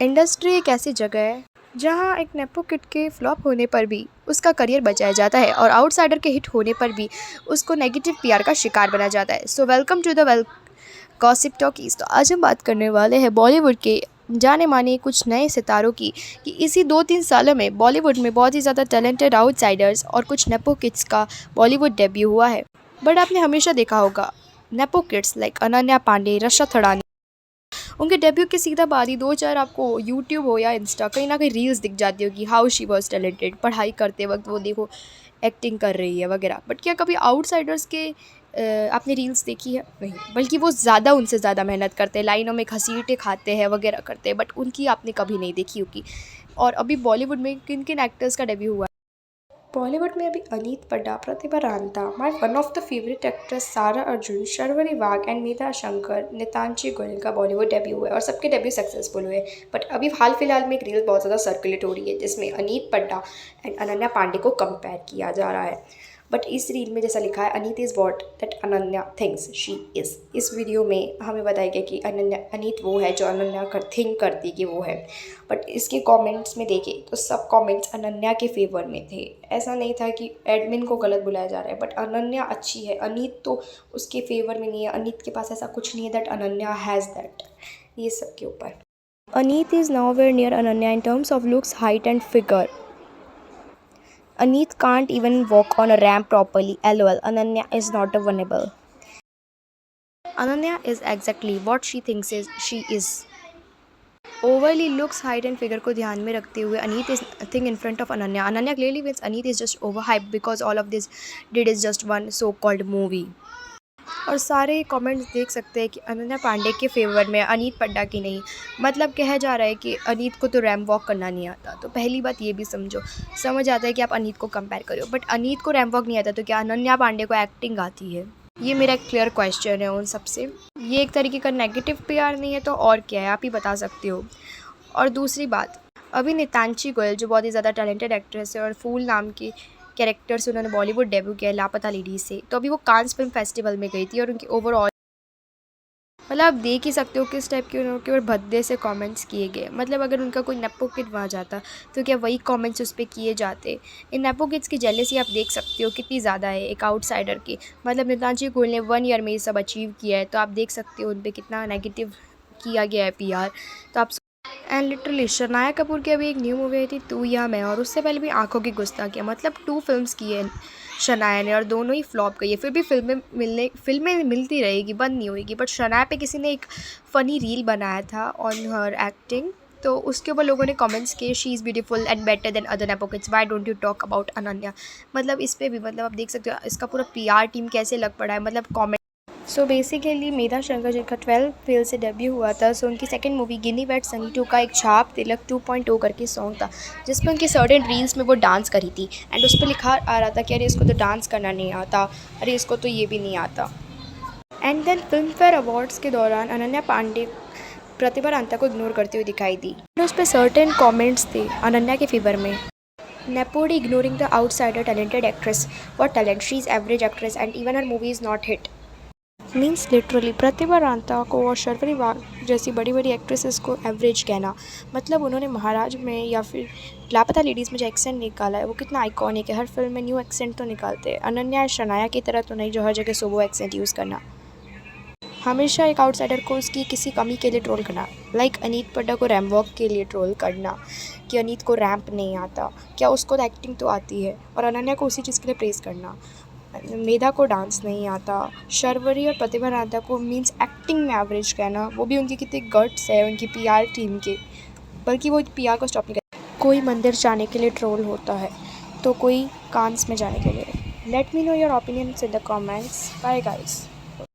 Industry एक ऐसी जगह है जहां एक नेपो किड के फ्लॉप होने पर भी उसका करियर बचाया जाता है और आउटसाइडर के हिट होने पर भी उसको नेगेटिव पीआर का शिकार बना जाता है। So welcome to the gossip talkies. तो आज हम बात करने वाले हैं बॉलीवुड के जाने माने कुछ नए सितारों की कि इसी 2-3 सालों में बॉलीवुड में बहुत ही ज़्यादा टैलेंटेड आउटसाइडर्स और कुछ नेपो किड्स का बॉलीवुड डेब्यू हुआ है। बट आपने हमेशा देखा होगा nepo kids like Ananya Pandey, Rasha Thadani, उनके डेब्यू के सीधा बाद ही 2-4 आपको यूट्यूब हो या इंस्टा कहीं ना कहीं रील्स दिख जाती होगी, हाउ शी वॉज टैलेंटेड, पढ़ाई करते वक्त वो देखो एक्टिंग कर रही है वगैरह। बट क्या कभी आउटसाइडर्स के आपने रील्स देखी है? नहीं, बल्कि वो ज़्यादा उनसे ज़्यादा मेहनत करते हैं, लाइनों में घसीटे खाते हैं वगैरह करते हैं, बट उनकी आपने कभी नहीं देखी होगी। और अभी बॉलीवुड में किन किन एक्टर्स का डेब्यू हुआ? बॉलीवुड में अभी Aneet Padda, Pratibha Ranta, my one of the favourite actress Sara Arjun, Sharvari Wagh and Medha Shankar, Nitanshi Goyal का बॉलीवुड डेब्यू हुआ है और सबके डेब्यू सक्सेसफुल हुए। बट अभी हाल फिलहाल में एक रील बहुत ज़्यादा सर्कुलेट हो रही है जिसमें अनीत पड्डा एंड अनन्या पांडे को कंपेयर किया जा रहा है। बट इस रील में जैसा लिखा है Aneet is what that Ananya thinks she is. इस वीडियो में हमें बताया गया कि अनीत वो है जो अनन्या थिंक करती कि वो है। बट इसके कमेंट्स में देखें तो सब कमेंट्स अनन्या के फेवर में थे। ऐसा नहीं था कि एडमिन को गलत बुलाया जा रहा है, बट अनन्या अच्छी है, अनीत तो उसके फेवर में नहीं है। अनीत के पास ऐसा कुछ नहीं है दैट अनन्या हैज़ दैट। ये सब के ऊपर Aneet is nowhere near Ananya in terms of looks, height and figure. Aneet can't even walk on a ramp properly. LOL. Ananya is not a vulnerable. Ananya is exactly what she thinks she is. Overly looks, height and figure को ध्यान में रखते हुए Aneet is nothing in front of Ananya. Ananya clearly means Aneet is just overhyped because all of this did is just one so-called movie. और सारे comments देख सकते हैं कि अनन्या पांडे के फेवर में, अनीत पड्डा की नहीं। मतलब कहा जा रहा है कि अनीत को तो रैम्प वॉक करना नहीं आता। तो पहली बात ये भी समझ आता है कि आप अनीत को कंपेयर करो, बट अनीत को रैम्प वॉक नहीं आता तो क्या अनन्या पांडे को एक्टिंग आती है? ये मेरा एक क्लियर क्वेश्चन है उन सबसे। ये एक तरीके का नेगेटिव पीआर नहीं है तो और क्या है, आप ही बता सकते हो। और दूसरी बात, अभी नितांशी गोयल जो बहुत ही ज़्यादा टैलेंटेड एक्ट्रेस है और फूल नाम की कैरेक्टर से उन्होंने बॉलीवुड डेब्यू किया है लापता लेडीज से। तो अभी वो कांस फिल्म फेस्टिवल में गई थी और उनकी ओवरऑल मतलब आप देख ही सकते हो किस टाइप के उनके और भद्दे से कमेंट्स किए गए। मतलब अगर उनका कोई नेपो किड वहाँ जाता तो क्या वही कमेंट्स उस पर किए जाते? इन नेपो किड्स की जेलसी आप देख सकते हो कितनी ज़्यादा है एक आउटसाइडर की। मतलब नितांशी गोयल ने 1 ईयर में ये सब अचीव किया है, तो आप देख सकते हो उन पर कितना नेगेटिव किया गया है पीआर। तो आप एंड लिटरली शनाया कपूर की अभी एक न्यू मूवी आई थी तू या मैं, और उससे पहले भी आंखों की गुस्ताखियाँ, मतलब 2 फिल्म्स की है शनाया ने और दोनों ही फ्लॉप गई है। फिर भी फिल्में मिलती रहेगी, बंद नहीं होएगी। बट शनाया पे किसी ने एक फ़नी रील बनाया था ऑन हर एक्टिंग, तो उसके ऊपर लोगों ने कमेंट्स किए she is beautiful and better than other nepo kids, why don't you talk about Ananya. मतलब इस पर भी मतलब आप देख सकते हो इसका पूरा पीआर टीम कैसे लग पड़ा है। मतलब कॉमेंट सो बेसिकली मेधा शंकर जिनका 12 फेल से डेब्यू हुआ था, सो उनकी सेकंड मूवी गिनी वेट सनी 2 का एक छाप तिलक 2.0 करके सॉन्ग था जिसमें उनकी सर्टेन रील्स में वो डांस करी थी एंड उस पर लिखा आ रहा था कि अरे इसको तो डांस करना नहीं आता, अरे इसको तो ये भी नहीं आता। And then filmfare awards के दौरान अनन्या पांडे प्रतिभा रांता को इग्नोर करती हुई दिखाई दी। उस पर सर्टेन कॉमेंट्स थे अनन्या के फेवर में। नेपोडी ignoring the outsider talented actress. What talent? She's average actress and even her movie is not hit. Means literally Pratibha Ranta को और शर्वरी वाघ जैसी बड़ी बड़ी एक्ट्रेसेस को एवरेज कहना, मतलब उन्होंने महाराज में या फिर लापता लेडीज़ में जो एक्सेंट निकाला है वो कितना आइकॉनिक है। हर फिल्म में न्यू एक्सेंट तो निकालते हैं। अनन्या शनाया की तरह तो नहीं जो हर जगह सोबो एक्सेंट यूज़ करना। हमेशा एक आउटसाइडर को उसकी किसी कमी के लिए ट्रोल करना, लाइक अनीत पड्डा को रैम्प वॉक के लिए ट्रोल करना कि अनीत को रैम्प नहीं आता, क्या उसको तो एक्टिंग तो आती है, और अनन्या को उसी चीज़ के लिए प्रेज़ करना। मेधा को डांस नहीं आता, शर्वरी और प्रतिभा रांता को मीन्स एक्टिंग में एवरेज कहना, वो भी उनकी कितनी गट्स है उनकी पीआर टीम के, बल्कि वो पीआर को स्टॉप नहीं करते। कोई मंदिर जाने के लिए ट्रोल होता है तो कोई कांस में जाने के लिए। Let me know your opinions in the comments. Bye guys.